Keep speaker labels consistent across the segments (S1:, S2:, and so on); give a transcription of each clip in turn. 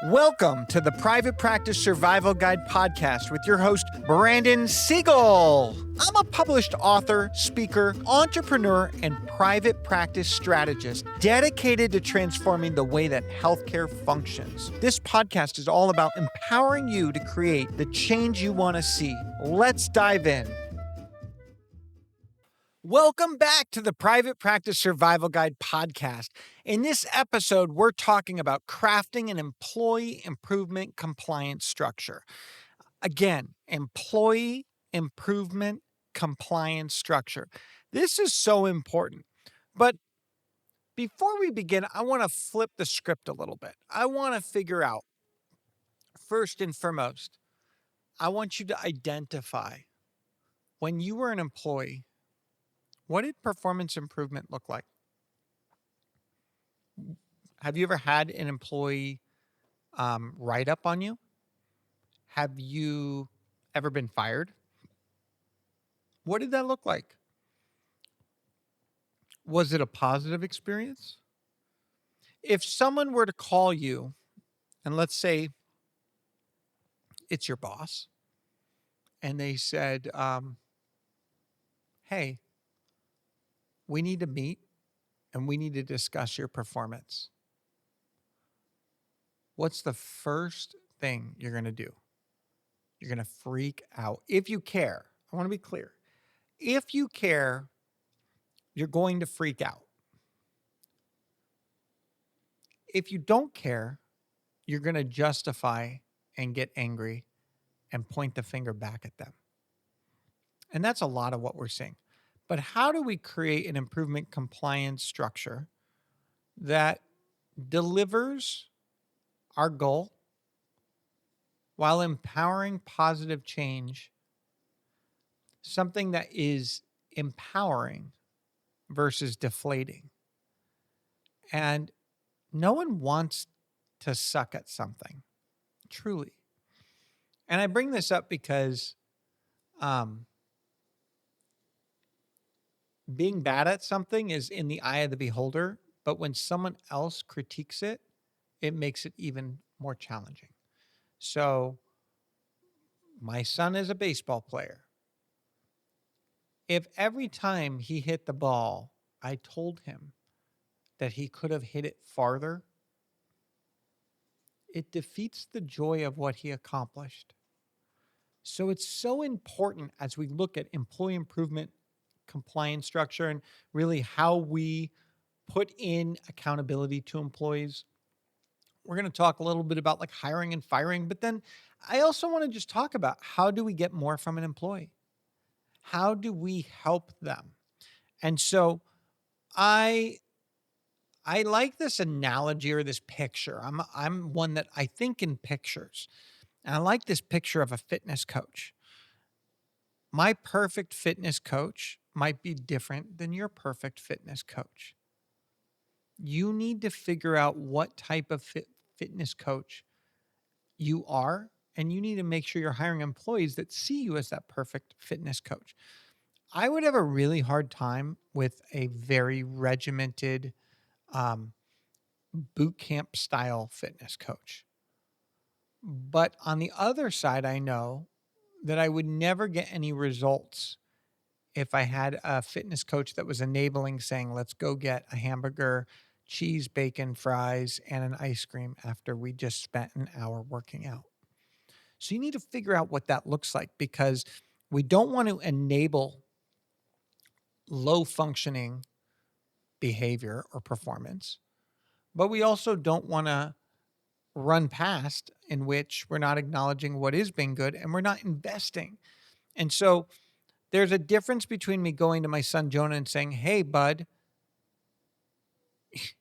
S1: Welcome to the Private Practice Survival Guide podcast with your host, Brandon Seigel. I'm a published author, speaker, entrepreneur, and private practice strategist dedicated to transforming the way that healthcare functions. This podcast is all about empowering you to create the change you want to see. Let's dive in. Welcome back to the Private Practice Survival Guide podcast. In this episode, we're talking about crafting an employee improvement compliance structure. Again, employee improvement compliance structure. This is so important. But before we begin, I want to flip the script a little bit. I want to figure out, first and foremost, I want you to identify when you were an employee, what did performance improvement look like? Have you ever had an employee write up on you? Have you ever been fired? What did that look like? Was it a positive experience? If someone were to call you, and let's say it's your boss, and they said, hey, we need to meet and we need to discuss your performance. What's the first thing you're going to do? You're going to freak out. If you care, I want to be clear. If you care, you're going to freak out. If you don't care, you're going to justify and get angry and point the finger back at them. And that's a lot of what we're seeing. But how do we create an improvement compliance structure that delivers our goal while empowering positive change, something that is empowering versus deflating? And no one wants to suck at something, truly. And I bring this up because being bad at something is in the eye of the beholder, but when someone else critiques it, it makes it even more challenging. So my son is a baseball player. If every time he hit the ball, I told him that he could have hit it farther, it defeats the joy of what he accomplished. So it's so important as we look at employee improvement compliance structure and really how we put in accountability to employees. We're going to talk a little bit about like hiring and firing, but then I also want to just talk about how do we get more from an employee? How do we help them? And so I like this analogy or this picture. I'm one that I think in pictures. And I like this picture of a fitness coach. My perfect fitness coach might be different than your perfect fitness coach. You need to figure out what type of fitness coach you are, and you need to make sure you're hiring employees that see you as that perfect fitness coach. I would have a really hard time with a very regimented boot camp style fitness coach. But on the other side, I know that I would never get any results if I had a fitness coach that was enabling, saying, let's go get a hamburger, cheese, bacon, fries, and an ice cream after we just spent an hour working out. So you need to figure out what that looks like, because we don't want to enable low functioning behavior or performance, but we also don't want to run past in which we're not acknowledging what is being good and we're not investing. And so there's a difference between me going to my son Jonah and saying, hey, bud,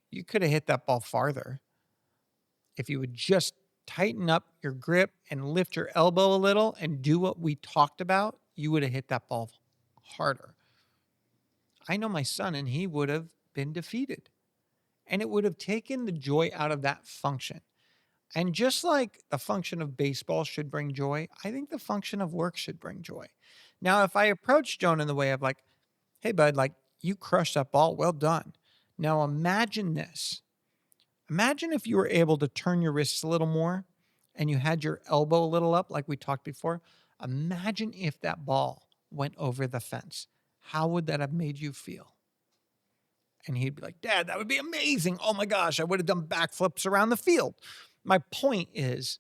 S1: you could have hit that ball farther. If you would just tighten up your grip and lift your elbow a little and do what we talked about, you would have hit that ball harder. I know my son, and he would have been defeated. And it would have taken the joy out of that function. And just like the function of baseball should bring joy, I think the function of work should bring joy. Now, if I approach Jonah in the way of like, hey, bud, like you crushed that ball, well done. Now imagine this. Imagine if you were able to turn your wrists a little more and you had your elbow a little up, like we talked before. Imagine if that ball went over the fence. How would that have made you feel? And he'd be like, Dad, that would be amazing. Oh my gosh, I would have done backflips around the field. My point is,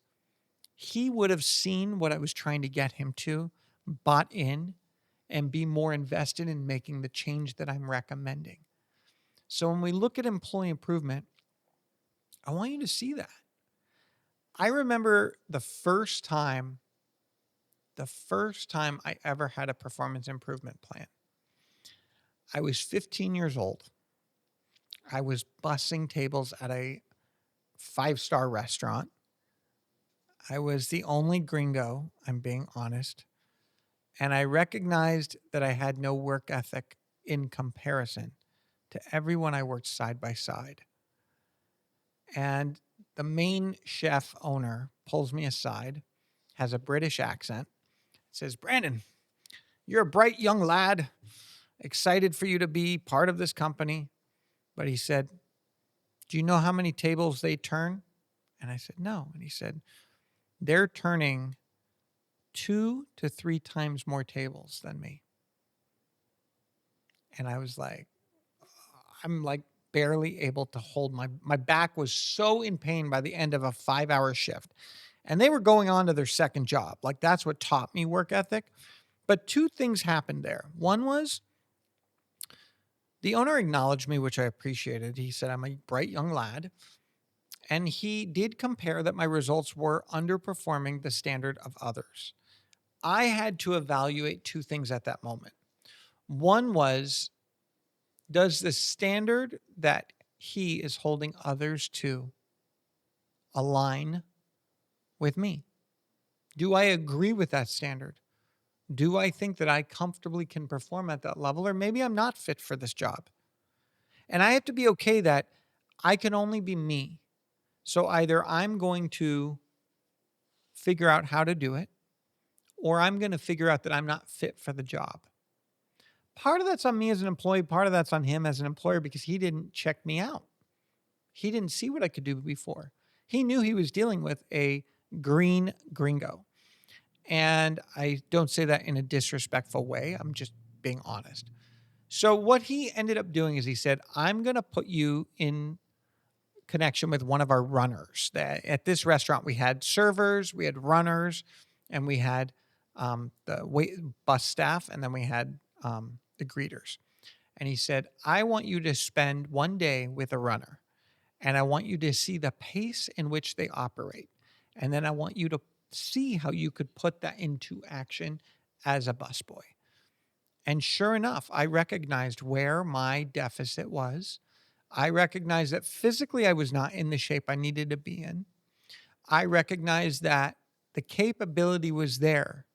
S1: he would have seen what I was trying to get him to, bought in, and be more invested in making the change that I'm recommending. So when we look at employee improvement, I want you to see that. I remember the first time I ever had a performance improvement plan. I was 15 years old. I was bussing tables at a five-star restaurant. I was the only gringo, I'm being honest. And I recognized that I had no work ethic in comparison to everyone I worked side by side. And the main chef owner pulls me aside, has a British accent, says, Brandon, you're a bright young lad, excited for you to be part of this company. But he said, do you know how many tables they turn? And I said, no. And he said, they're turning 2 to 3 times more tables than me. And I was like, I'm like barely able to hold my back was so in pain by the end of a 5-hour shift. And they were going on to their second job. Like that's what taught me work ethic. But 2 things happened there. One was the owner acknowledged me, which I appreciated. He said, I'm a bright young lad. And he did compare that my results were underperforming the standard of others. I had to evaluate 2 things at that moment. One was, does the standard that he is holding others to align with me? Do I agree with that standard? Do I think that I comfortably can perform at that level? Or maybe I'm not fit for this job. And I have to be okay that I can only be me. So either I'm going to figure out how to do it, or I'm going to figure out that I'm not fit for the job. Part of that's on me as an employee. Part of that's on him as an employer because he didn't check me out. He didn't see what I could do before. He knew he was dealing with a green gringo. And I don't say that in a disrespectful way. I'm just being honest. So what he ended up doing is he said, I'm going to put you in connection with one of our runners. At this restaurant, we had servers, we had runners, and we had the bus staff, and then we had the greeters. And he said, I want you to spend one day with a runner, and I want you to see the pace in which they operate. And then I want you to see how you could put that into action as a busboy. And sure enough, I recognized where my deficit was. I recognized that physically I was not in the shape I needed to be in. I recognized that the capability was there.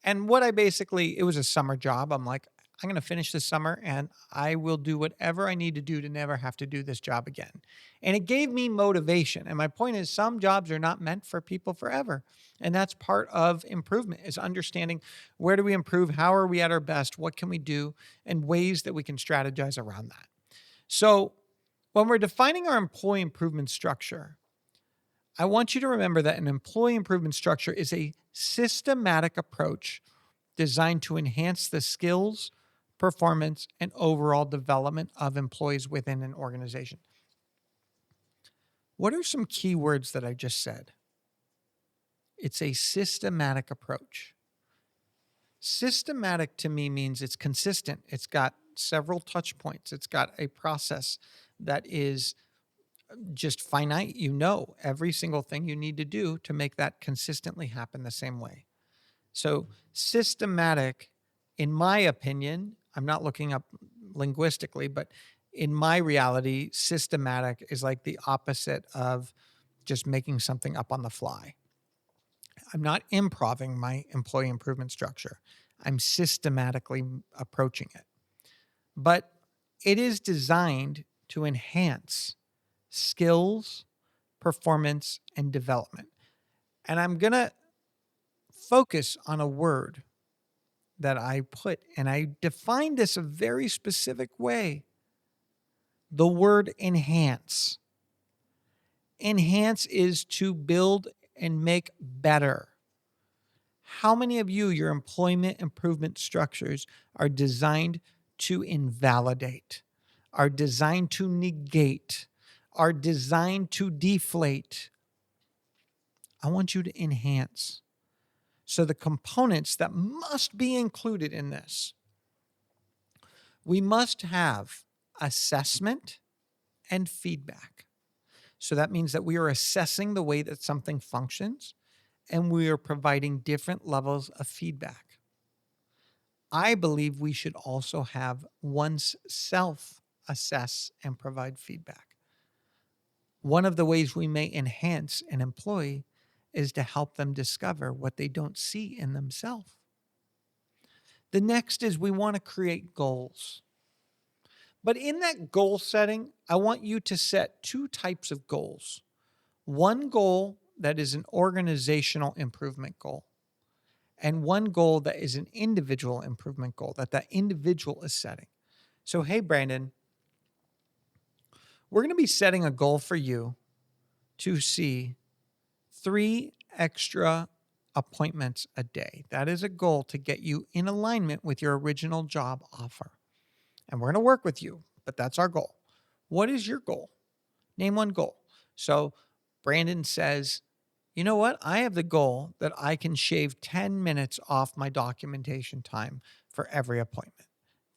S1: And it was a summer job. I'm like, I'm going to finish this summer and I will do whatever I need to do to never have to do this job again. And it gave me motivation. And my point is, some jobs are not meant for people forever. And that's part of improvement, is understanding where do we improve? How are we at our best? What can we do? And ways that we can strategize around that. So when we're defining our employee improvement structure, I want you to remember that an employee improvement structure is a systematic approach designed to enhance the skills, performance, and overall development of employees within an organization. What are some key words that I just said? It's a systematic approach. Systematic to me means it's consistent. It's got several touch points. It's got a process that is just finite. You know every single thing you need to do to make that consistently happen the same way. So systematic, in my opinion, I'm not looking up linguistically, but in my reality, systematic is like the opposite of just making something up on the fly. I'm not improving my employee improvement structure. I'm systematically approaching it. But it is designed to enhance skills, performance, and development. And I'm going to focus on a word that I put, and I defined this a very specific way. The word enhance. Enhance is to build and make better. How many of you, your employment improvement structures are designed to invalidate, are designed to negate, are designed to deflate? I want you to enhance. So the components that must be included in this, we must have assessment and feedback. So that means that we are assessing the way that something functions and we are providing different levels of feedback. I believe we should also have one's self assess and provide feedback. One of the ways we may enhance an employee is to help them discover what they don't see in themselves. The next is we want to create goals. But in that goal setting, I want you to set two types of goals. One goal that is an organizational improvement goal, and one goal that is an individual improvement goal that individual is setting. So, hey, Brandon, we're going to be setting a goal for you to see 3 extra appointments a day. That is a goal to get you in alignment with your original job offer. And we're going to work with you, but that's our goal. What is your goal? Name one goal. So Brandon says, you know what? I have the goal that I can shave 10 minutes off my documentation time for every appointment.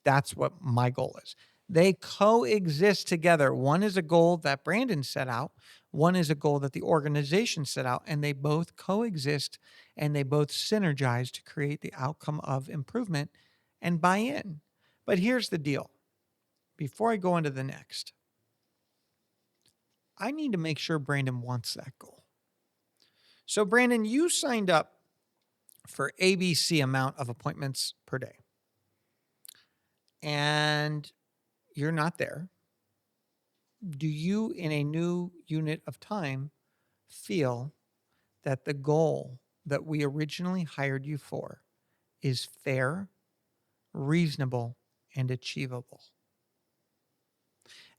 S1: That's what my goal is. They coexist together. One is a goal that Brandon set out, one is a goal that the organization set out, and they both coexist and they both synergize to create the outcome of improvement and buy in. But here's the deal. Before I go into the next, I need to make sure Brandon wants that goal. So, Brandon, you signed up for ABC amount of appointments per day, and you're not there. Do you, in a new unit of time, feel that the goal that we originally hired you for is fair, reasonable, and achievable?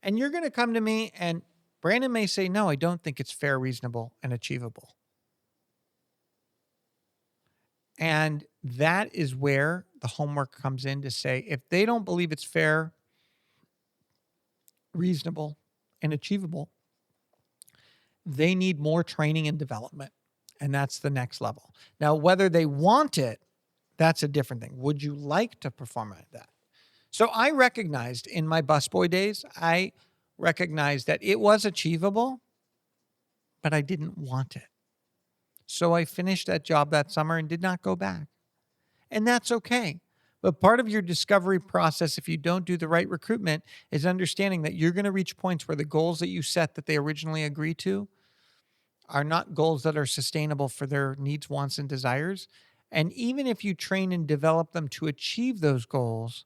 S1: And you're going to come to me, and Brandon may say, no, I don't think it's fair, reasonable, and achievable. And that is where the homework comes in to say, if they don't believe it's fair, reasonable, and achievable, they need more training and development. And that's the next level. Now, whether they want it, that's a different thing. Would you like to perform at that? So I recognized in my busboy days, I recognized that it was achievable, but I didn't want it. So I finished that job that summer and did not go back. And that's okay. But part of your discovery process, if you don't do the right recruitment, is understanding that you're going to reach points where the goals that you set that they originally agreed to are not goals that are sustainable for their needs, wants, and desires. And even if you train and develop them to achieve those goals,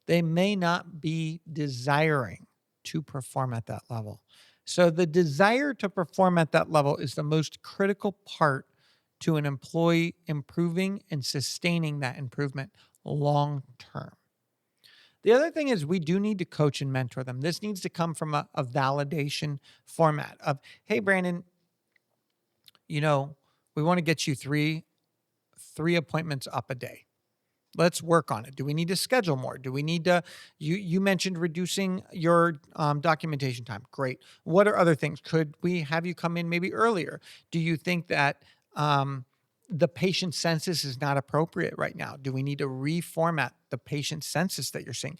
S1: they may not be desiring to perform at that level. So the desire to perform at that level is the most critical part to an employee improving and sustaining that improvement long term. The other thing is we do need to coach and mentor them. This needs to come from a validation format of, hey, Brandon, you know, we want to get you three appointments up a day. Let's work on it. Do we need to schedule more? Do we need to, you mentioned reducing your documentation time. Great. What are other things? Could we have you come in maybe earlier? Do you think that the patient census is not appropriate right now? Do we need to reformat the patient census that you're seeing?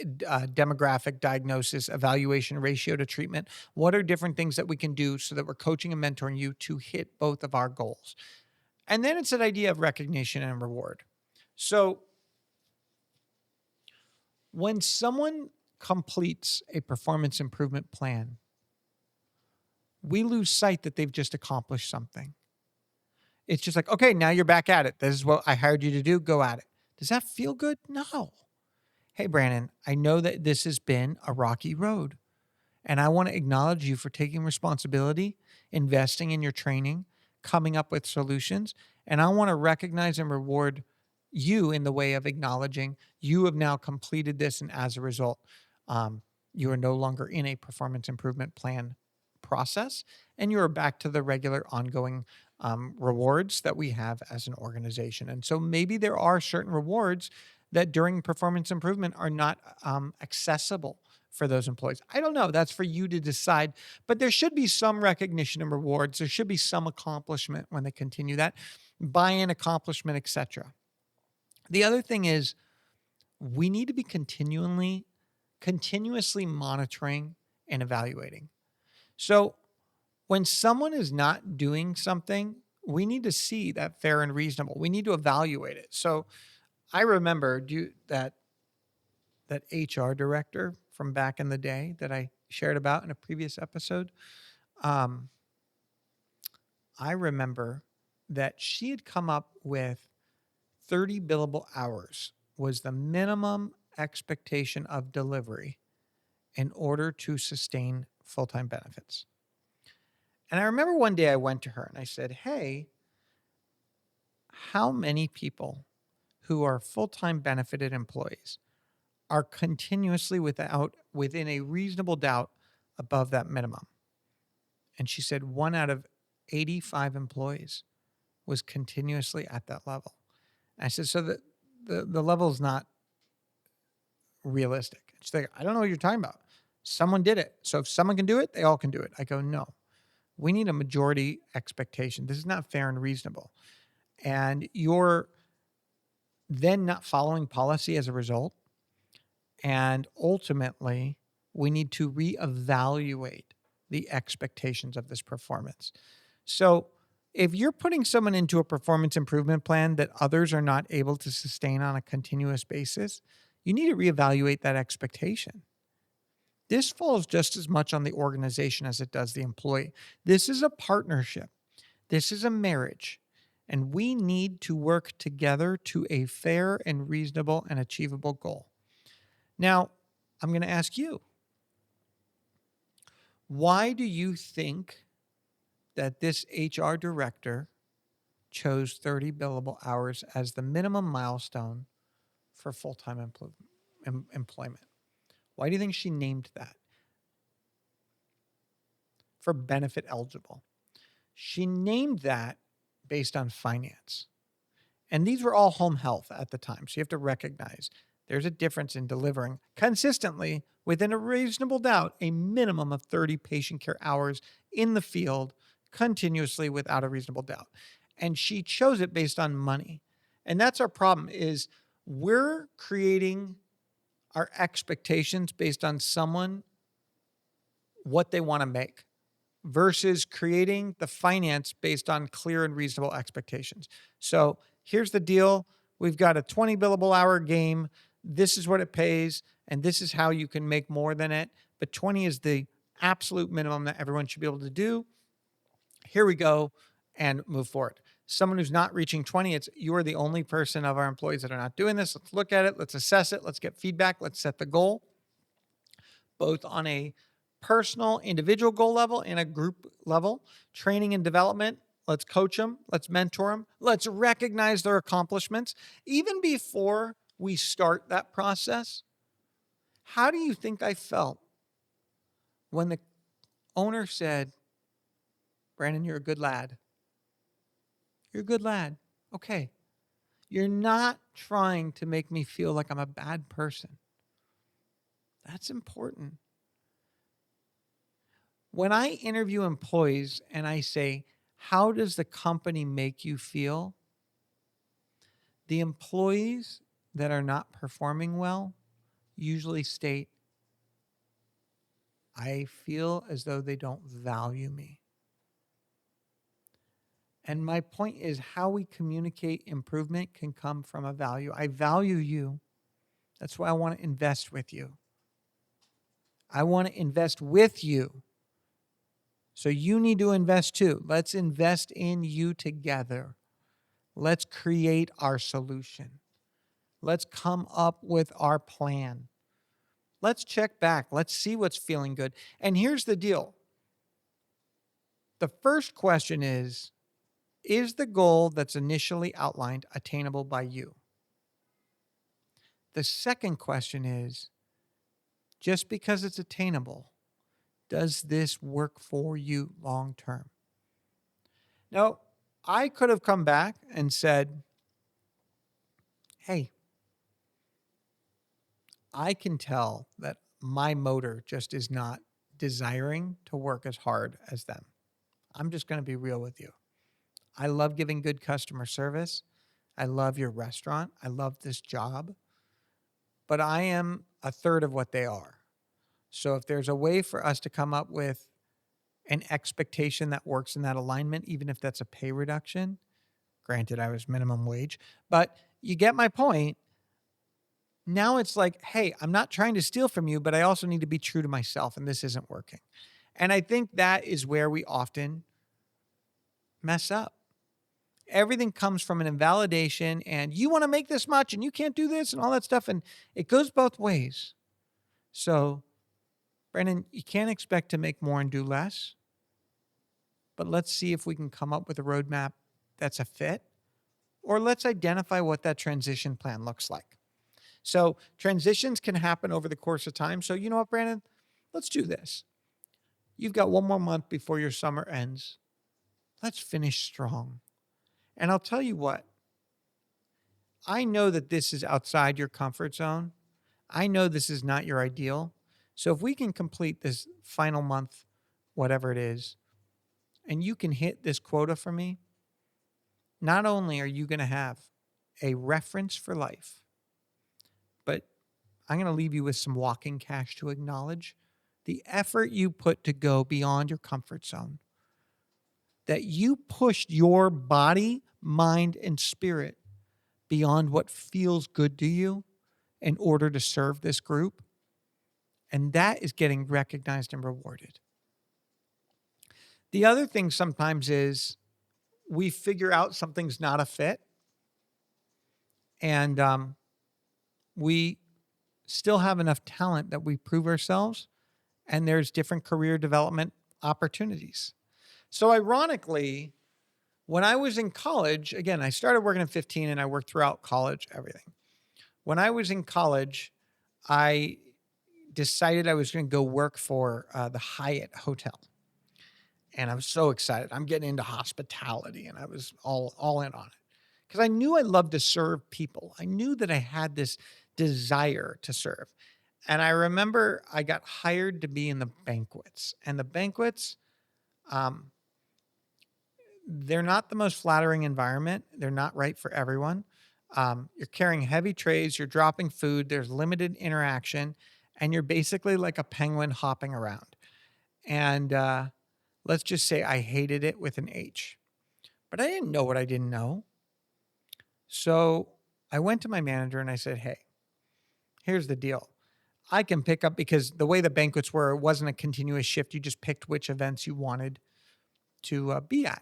S1: Demographic, diagnosis, evaluation, ratio to treatment. What are different things that we can do so that we're coaching and mentoring you to hit both of our goals? And then it's that idea of recognition and reward. So when someone completes a performance improvement plan, we lose sight that they've just accomplished something. It's just like, okay, now you're back at it. This is what I hired you to do. Go at it. Does that feel good? No. Hey, Brandon, I know that this has been a rocky road, and I want to acknowledge you for taking responsibility, investing in your training, coming up with solutions, and I want to recognize and reward you in the way of acknowledging you have now completed this, and as a result, you are no longer in a performance improvement plan process, and you're back to the regular ongoing rewards that we have as an organization. And so maybe there are certain rewards that during performance improvement are not accessible for those employees. I don't know. That's for you to decide. But there should be some recognition and rewards. There should be some accomplishment when they continue that, buy-in, accomplishment, etc. The other thing is we need to be continuously monitoring and evaluating. So when someone is not doing something, we need to see that fair and reasonable. We need to evaluate it. So I remember that HR director from back in the day that I shared about in a previous episode. Um, I remember that she had come up with 30 billable hours was the minimum expectation of delivery in order to sustain full-time benefits. And I remember one day I went to her and I said, "Hey, how many people who are full-time benefited employees are continuously within a reasonable doubt above that minimum?" And she said 1 out of 85 employees was continuously at that level. And I said, "So the level is not realistic." And she's like, "I don't know what you're talking about. Someone did it. So if someone can do it, they all can do it." I go, "No, we need a majority expectation. This is not fair and reasonable. And you're then not following policy as a result. And ultimately, we need to reevaluate the expectations of this performance." So if you're putting someone into a performance improvement plan that others are not able to sustain on a continuous basis, you need to reevaluate that expectation. This falls just as much on the organization as it does the employee. This is a partnership. This is a marriage. And we need to work together to a fair and reasonable and achievable goal. Now, I'm going to ask you, why do you think that this HR director chose 30 billable hours as the minimum milestone for full-time employment? Why do you think she named that for benefit eligible? She named that based on finance. And these were all home health at the time. So you have to recognize there's a difference in delivering consistently within a reasonable doubt a minimum of 30 patient care hours in the field continuously without a reasonable doubt. And she chose it based on money. And that's our problem is we're creating our expectations based on someone, what they want to make, versus creating the finance based on clear and reasonable expectations. So here's the deal. We've got a 20 billable hour game. This is what it pays, and this is how you can make more than it. But 20 is the absolute minimum that everyone should be able to do. Here we go, and move forward. Someone who's not reaching 20, it's you're the only person of our employees that are not doing this. Let's look at it. Let's assess it. Let's get feedback. Let's set the goal, both on a personal, individual goal level and a group level. Training and development. Let's coach them. Let's mentor them. Let's recognize their accomplishments. Even before we start that process, how do you think I felt when the owner said, "Brandon, you're a good lad. You're a good lad. Okay. You're not trying to make me feel like I'm a bad person." That's important. When I interview employees and I say, "How does the company make you feel?" The employees that are not performing well usually state, "I feel as though they don't value me." And my point is how we communicate improvement can come from a value. I value you. That's why I want to invest with you. I want to invest with you. So you need to invest too. Let's invest in you together. Let's create our solution. Let's come up with our plan. Let's check back. Let's see what's feeling good. And here's the deal. The first question is the goal that's initially outlined attainable by you? The second question is, just because it's attainable Does this work for you long term? Now, I could have come back and said, hey, I can tell that my motor just is not desiring to work as hard as them. I'm just going to be real with you. I love giving good customer service. I love your restaurant. I love this job, but I am a third of what they are. So if there's a way for us to come up with an expectation that works in that alignment, even if that's a pay reduction, granted, I was minimum wage, but you get my point. Now it's like, hey, I'm not trying to steal from you, but I also need to be true to myself, and this isn't working. And I think that is where we often mess up. Everything comes from an invalidation, and you want to make this much, and you can't do this, and all that stuff. And it goes both ways. So, Brandon, you can't expect to make more and do less, but let's see if we can come up with a roadmap that's a fit, or let's identify what that transition plan looks like. So transitions can happen over the course of time. So you know what, Brandon? Let's do this. You've got one more month before your summer ends. Let's finish strong. And I'll tell you what, I know that this is outside your comfort zone. I know this is not your ideal. So if we can complete this final month, whatever it is, and you can hit this quota for me, not only are you going to have a reference for life, but I'm going to leave you with some walking cash to acknowledge the effort you put to go beyond your comfort zone, that you pushed your body, mind, and spirit beyond what feels good to you in order to serve this group. And that is getting recognized and rewarded. The other thing sometimes is we figure out something's not a fit, and we still have enough talent that we prove ourselves, and there's different career development opportunities. So ironically, when I was in college, again, I started working at 15 and I worked throughout college, everything. When I was in college, I decided I was going to go work for the Hyatt Hotel. And I was so excited. I'm getting into hospitality, and I was all in on it because I knew I loved to serve people. I knew that I had this desire to serve. And I remember I got hired to be in the banquets, and the banquets, um, they're not the most flattering environment. They're not right for everyone. You're carrying heavy trays, you're dropping food, there's limited interaction, and you're basically like a penguin hopping around. And let's just say I hated it with an H, but I didn't know what I didn't know. So I went to my manager and I said, hey, here's the deal. I can pick up, because the way the banquets were, it wasn't a continuous shift. You just picked which events you wanted to be at.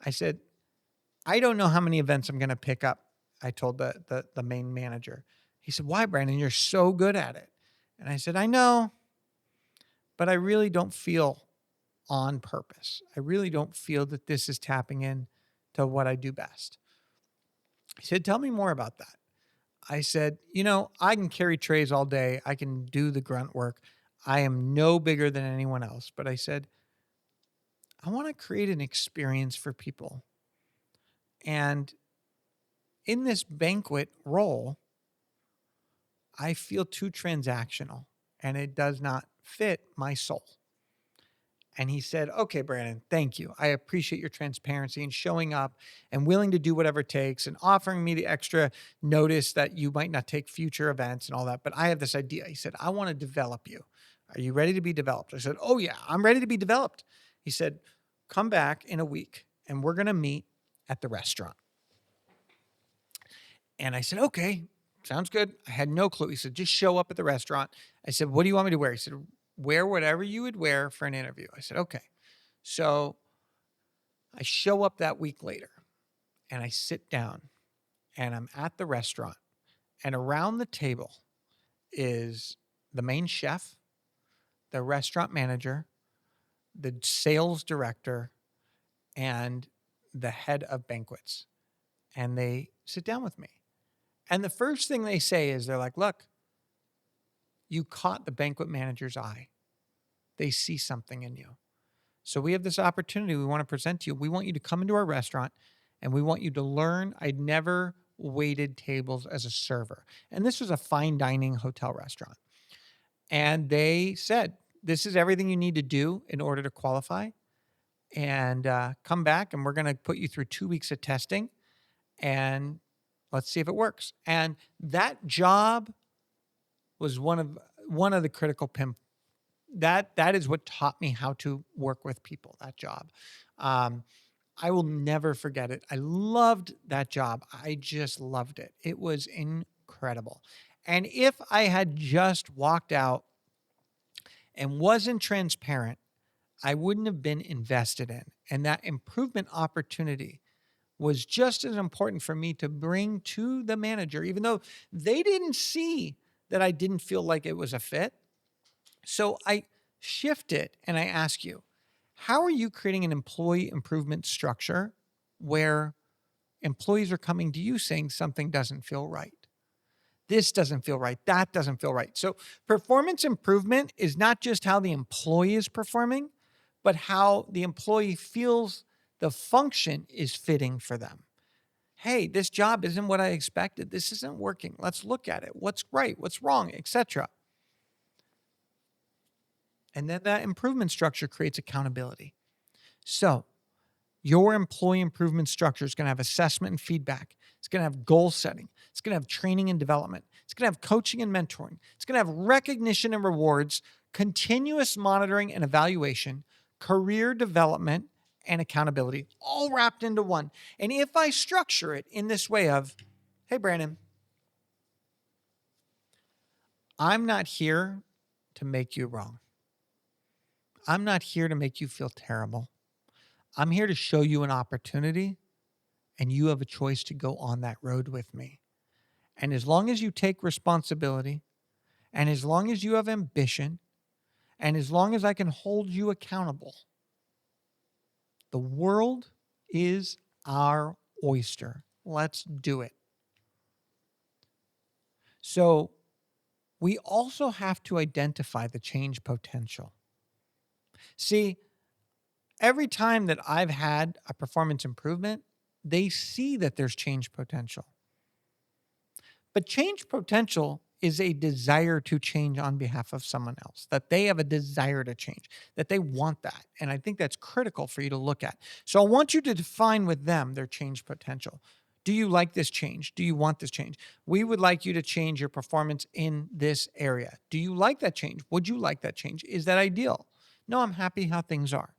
S1: I said, I don't know how many events I'm going to pick up. I told the main manager. He said, why, Brandon? You're so good at it. And I said, I know, but I really don't feel on purpose. I really don't feel that this is tapping in to what I do best. He said, tell me more about that. I said, I can carry trays all day. I can do the grunt work. I am no bigger than anyone else. But I said, I want to create an experience for people. And in this banquet role, I feel too transactional, and it does not fit my soul. And he said, okay, Brandon, thank you. I appreciate your transparency and showing up and willing to do whatever it takes and offering me the extra notice that you might not take future events and all that. But I have this idea. He said, I want to develop you. Are you ready to be developed? I said, oh yeah, I'm ready to be developed. He said, come back in a week and we're going to meet at the restaurant. And I said, okay, sounds good. I had no clue. He said, just show up at the restaurant. I said, what do you want me to wear? He said, wear whatever you would wear for an interview. I said, okay. So I show up that week later and I sit down and I'm at the restaurant, and around the table is the main chef, the restaurant manager, the sales director, and the head of banquets. And they sit down with me. And the first thing they say is they're like, look, you caught the banquet manager's eye. they see something in you. So we have this opportunity we want to present to you. We want you to come into our restaurant and we want you to learn. I'd never waited tables as a server. And this was a fine dining hotel restaurant. And they said, this is everything you need to do in order to qualify. And come back, and we're going to put you through 2 weeks of testing, and let's see if it works. And that job was one of the critical that is what taught me how to work with people. That job, um, I will never forget it. I loved that job. I just loved it. It was incredible. And if I had just walked out and wasn't transparent, I wouldn't have been invested in. And that improvement opportunity was just as important for me to bring to the manager, even though they didn't see that I didn't feel like it was a fit. So I shift it and I ask you, how are you creating an employee improvement structure where employees are coming to you saying something doesn't feel right? This doesn't feel right. That doesn't feel right. So performance improvement is not just how the employee is performing, but how the employee feels the function is fitting for them. Hey, this job isn't what I expected. This isn't working. Let's look at it. What's right? What's wrong, etc. And then that improvement structure creates accountability. So your employee improvement structure is going to have assessment and feedback. It's going to have goal setting. It's going to have training and development. It's going to have coaching and mentoring. It's going to have recognition and rewards, continuous monitoring and evaluation, career development, and accountability, all wrapped into one. And if I structure it in this way of, hey, Brandon, I'm not here to make you wrong. I'm not here to make you feel terrible. I'm here to show you an opportunity, and you have a choice to go on that road with me. And as long as you take responsibility, and as long as you have ambition, and as long as I can hold you accountable, the world is our oyster. Let's do it. So we also have to identify the change potential. See, every time that I've had a performance improvement, they see that there's change potential. But change potential is a desire to change on behalf of someone else, that they have a desire to change, that they want that. And I think that's critical for you to look at. So I want you to define with them their change potential. Do you like this change? Do you want this change? We would like you to change your performance in this area. Do you like that change? Would you like that change? Is that ideal? No, I'm happy how things are.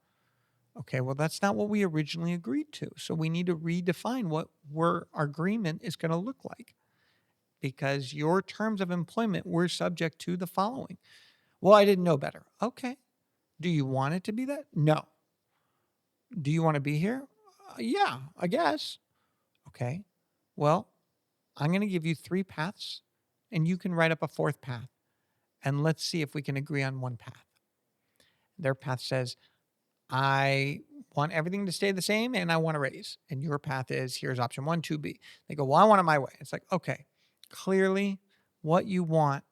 S1: Okay, well, that's not what we originally agreed to. So we need to redefine what our agreement is going to look like, because your terms of employment were subject to the following. Well, I didn't know better. Okay. Do you want it to be that? No. Do you want to be here? Yeah, I guess. Okay. Well, I'm going to give you 3 paths, and you can write up a 4th path, and let's see if we can agree on one path. Their path says, I want everything to stay the same and I want a raise. And your path is, here's option 1, 2B. They go, well, I want it my way. It's like, okay, clearly what you want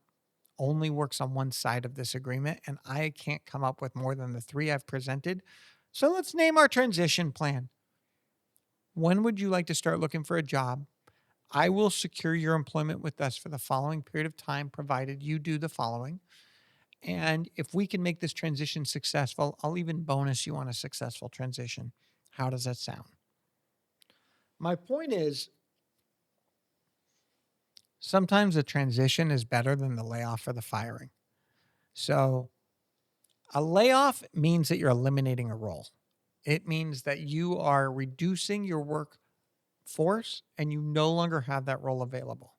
S1: only works on one side of this agreement, and I can't come up with more than the 3 I've presented. So let's name our transition plan. When would you like to start looking for a job? I will secure your employment with us for the following period of time, provided you do the following. And if we can make this transition successful, I'll even bonus you on a successful transition. How does that sound? My point is, sometimes the transition is better than the layoff or the firing. So a layoff means that you're eliminating a role. It means that you are reducing your workforce and you no longer have that role available.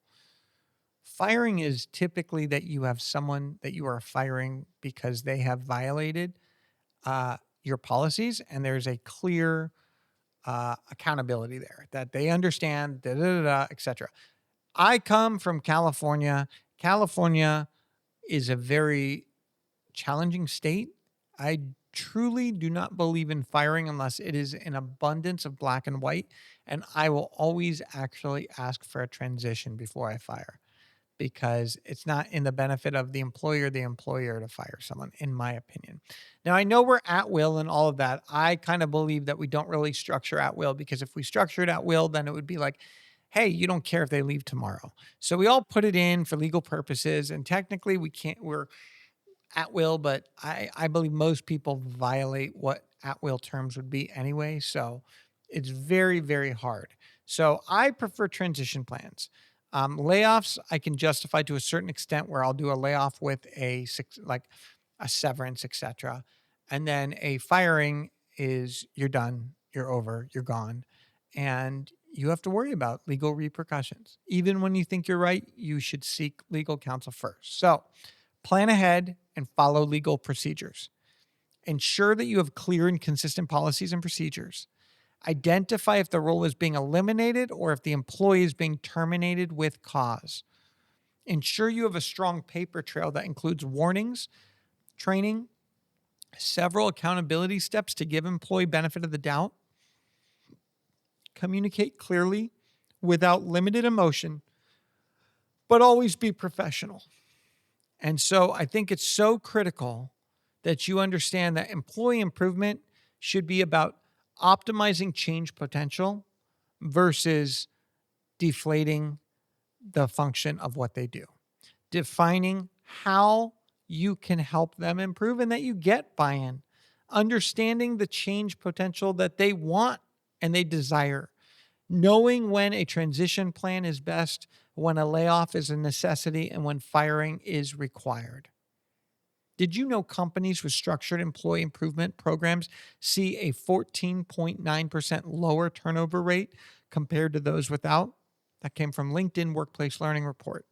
S1: Firing is typically that you have someone that you are firing because they have violated your policies, and there's a clear accountability there, that they understand, etc. I come from California. California is a very challenging state. I truly do not believe in firing unless it is an abundance of black and white. And I will always actually ask for a transition before I fire. because it's not in the benefit of the employer to fire someone, in my opinion. Now, I know we're at will and all of that. I kind of believe that we don't really structure at will, because if we structured at will, then it would be like, hey, you don't care if they leave tomorrow. So we all put it in for legal purposes, and technically we're at will, but I believe most people violate what at will terms would be anyway. So it's very, very hard. So I prefer transition plans. Layoffs, I can justify to a certain extent, where I'll do a layoff with like a severance, etc. And then a firing is you're done, you're over, you're gone. And you have to worry about legal repercussions. Even when you think you're right, you should seek legal counsel first. So plan ahead and follow legal procedures. Ensure that you have clear and consistent policies and procedures. Identify if the role is being eliminated or if the employee is being terminated with cause. Ensure you have a strong paper trail that includes warnings, training, several accountability steps to give employee benefit of the doubt. Communicate clearly without limited emotion, but always be professional. And so I think it's so critical that you understand that employee improvement should be about optimizing change potential versus deflating the function of what they do. Defining how you can help them improve and that you get buy-in. Understanding the change potential that they want and they desire. Knowing when a transition plan is best, when a layoff is a necessity, and when firing is required. Did you know companies with structured employee improvement programs see a 14.9% lower turnover rate compared to those without? That came from LinkedIn Workplace Learning Report.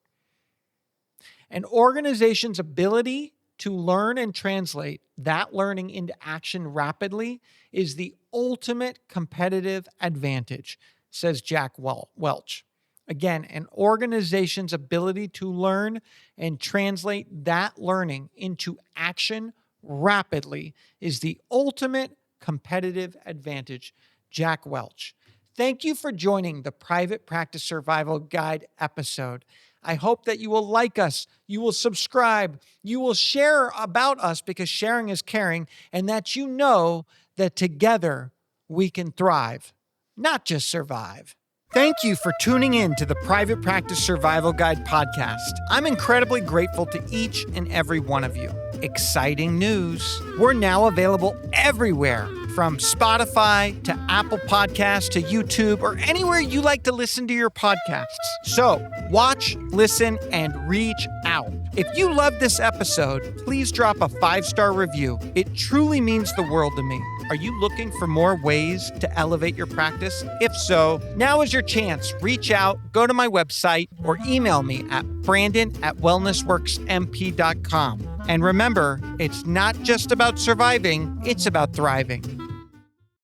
S1: An organization's ability to learn and translate that learning into action rapidly is the ultimate competitive advantage, says Jack Welch. Again, an organization's ability to learn and translate that learning into action rapidly is the ultimate competitive advantage, Jack Welch. Thank you for joining the Private Practice Survival Guide episode. I hope that you will like us, you will subscribe, you will share about us, because sharing is caring, and that you know that together we can thrive, not just survive. Thank you for tuning in to the Private Practice Survival Guide podcast. I'm incredibly grateful to each and every one of you. Exciting news. We're now available everywhere, from Spotify to Apple Podcasts to YouTube or anywhere you like to listen to your podcasts. So watch, listen, and reach out. If you loved this episode, please drop a 5-star review. It truly means the world to me. Are you looking for more ways to elevate your practice? If so, now is your chance. Reach out, go to my website, or email me at brandon@wellnessworksmp.com. And remember, it's not just about surviving, it's about thriving.